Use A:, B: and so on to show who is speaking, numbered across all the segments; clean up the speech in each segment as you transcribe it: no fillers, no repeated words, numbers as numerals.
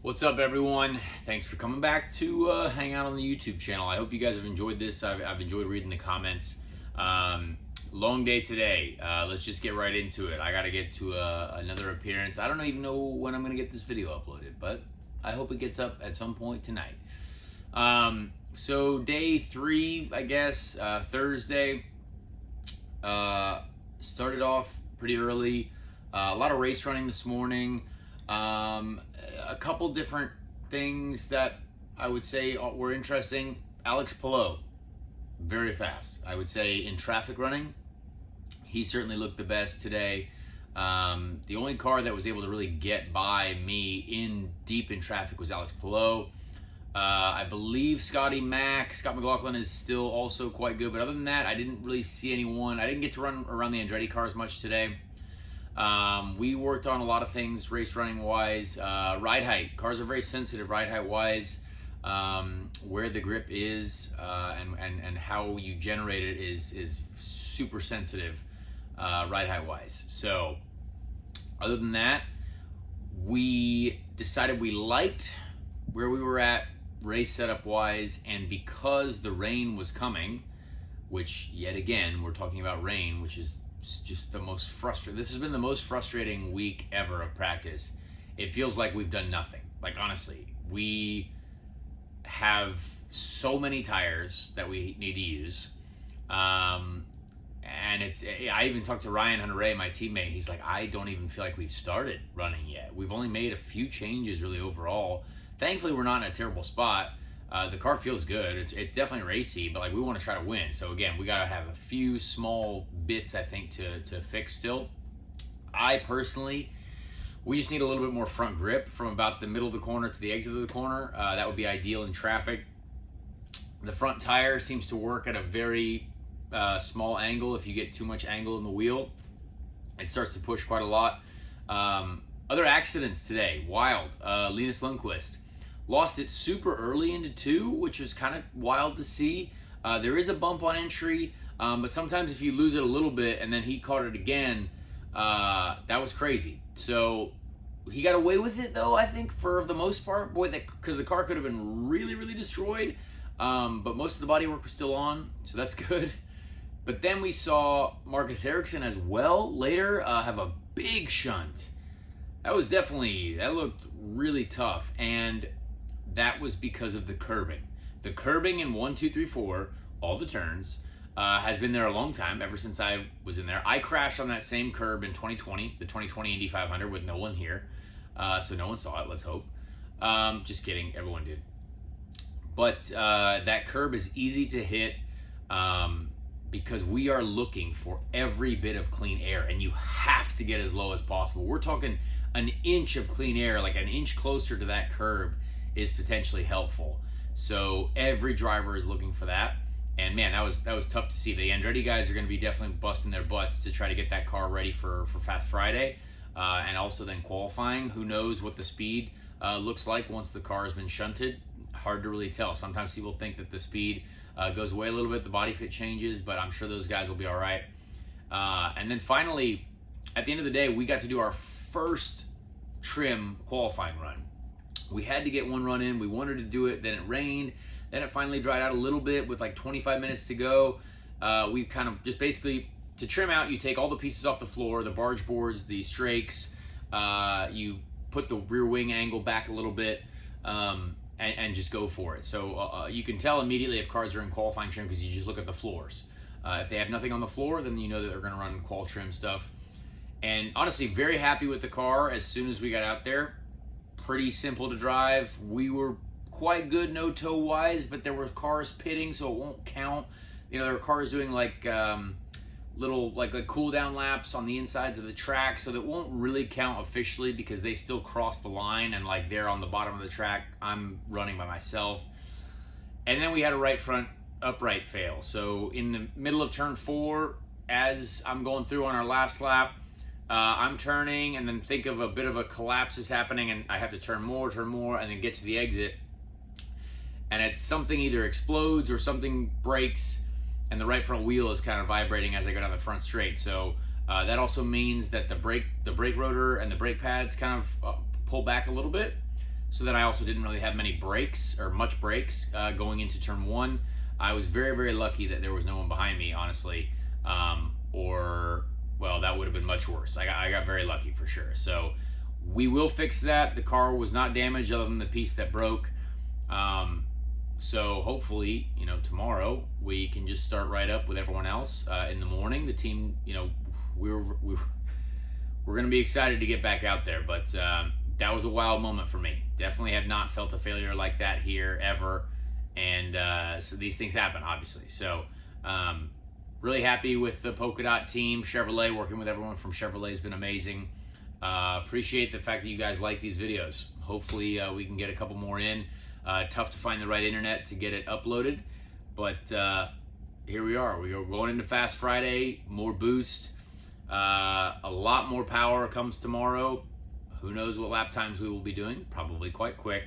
A: What's up, everyone? Thanks for coming back to hang out on the YouTube channel. I hope you guys have enjoyed this. I've enjoyed reading the comments. Long day today. Let's just get right into it. I got to get to another appearance. I don't even know when I'm going to get this video uploaded, but I hope it gets up at some point tonight. So day 3, I guess, Thursday. Started off pretty early. A lot of race running this morning. A couple different things that I would say were interesting. Alex Palou, very fast. I would say in traffic running, he certainly looked the best today. The only car that was able to really get by me deep in traffic was Alex Palou. I believe Scott McLaughlin is still also quite good, but other than that, I didn't really see anyone. I didn't get to run around the Andretti cars much today. We worked on a lot of things race running wise. Ride height. Cars are very sensitive ride height wise. Where the grip is and how you generate it is super sensitive ride height wise. So other than that, we decided we liked where we were at race setup wise, and because the rain was coming, which yet again we're talking about rain, which is just the most frustrating. This has been the most frustrating week ever of practice. It feels like we've done nothing. Like, honestly, we have so many tires that we need to use. And I even talked to Ryan Hunter, my teammate. He's like, I don't even feel like we've started running yet. We've only made a few changes really overall. Thankfully, we're not in a terrible spot. The car feels good. It's definitely racy, but like we want to try to win. So again, we got to have a few small bits, I think, to fix still. I personally, we just need a little bit more front grip from about the middle of the corner to the exit of the corner. That would be ideal in traffic. The front tire seems to work at a very small angle. If you get too much angle in the wheel, it starts to push quite a lot. Other accidents today, wild. Linus Lundqvist lost it super early into 2, which was kind of wild to see. There is a bump on entry, but sometimes if you lose it a little bit and then he caught it again, that was crazy. So he got away with it, though, I think, for the most part. Boy, because the car could have been really, really destroyed. But most of the bodywork was still on, so that's good. But then we saw Marcus Ericsson as well later have a big shunt. That looked really tough. And that was because of the curbing. The curbing in 1, 2, 3, 4, all the turns, has been there a long time, ever since I was in there. I crashed on that same curb in 2020, the 2020 Indy 500 with no one here. So no one saw it, let's hope. Just kidding, everyone did. But that curb is easy to hit because we are looking for every bit of clean air, and you have to get as low as possible. We're talking an inch of clean air, like an inch closer to that curb, is potentially helpful. So every driver is looking for that. And man, that was tough to see. The Andretti guys are going to be definitely busting their butts to try to get that car ready for Fast Friday, and also then qualifying. Who knows what the speed looks like once the car has been shunted? Hard to really tell. Sometimes people think that the speed goes away a little bit, the body fit changes, but I'm sure those guys will be all right. And then finally, at the end of the day, we got to do our first trim qualifying run. We had to get one run in. We wanted to do it. Then it rained. Then it finally dried out a little bit with like 25 minutes to go. We kind of just basically, to trim out, you take all the pieces off the floor, the barge boards, the strakes. You put the rear wing angle back a little bit and just go for it. So you can tell immediately if cars are in qualifying trim because you just look at the floors. If they have nothing on the floor, then you know that they're going to run qual trim stuff. And honestly, very happy with the car as soon as we got out there. Pretty simple to drive. We were quite good no-toe wise, but there were cars pitting, so it won't count. You know, there were cars doing like little like cool down laps on the insides of the track, so that won't really count officially because they still cross the line, and like they're on the bottom of the track. I'm running by myself. And then we had a right front upright fail. So in the middle of turn 4, as I'm going through on our last lap, I'm turning, and then think of a bit of a collapse is happening, and I have to turn more, and then get to the exit. And something either explodes or something breaks, and the right front wheel is kind of vibrating as I go down the front straight. So that also means that the brake rotor and the brake pads kind of pull back a little bit. So then I also didn't really have many brakes or much brakes going into turn one. I was very, very lucky that there was no one behind me, honestly. Or, well, that would have been much worse. I got very lucky for sure. So we will fix that. The car was not damaged other than the piece that broke. So hopefully, tomorrow we can just start right up with everyone else. In the morning, the team, we're going to be excited to get back out there. But that was a wild moment for me. Definitely have not felt a failure like that here ever. And so these things happen, obviously. So really happy with the Polka Dot team. Chevrolet, working with everyone from Chevrolet has been amazing. Appreciate the fact that you guys like these videos. Hopefully we can get a couple more in. Tough to find the right internet to get it uploaded, but here we are. We are going into Fast Friday, more boost, a lot more power comes tomorrow. Who knows what lap times we will be doing? Probably quite quick.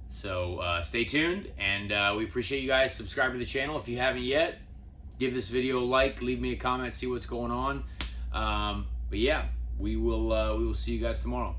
A: So stay tuned, and we appreciate you guys. Subscribe to the channel if you haven't yet. Give this video a like, leave me a comment, see what's going on. But yeah, we will see you guys tomorrow.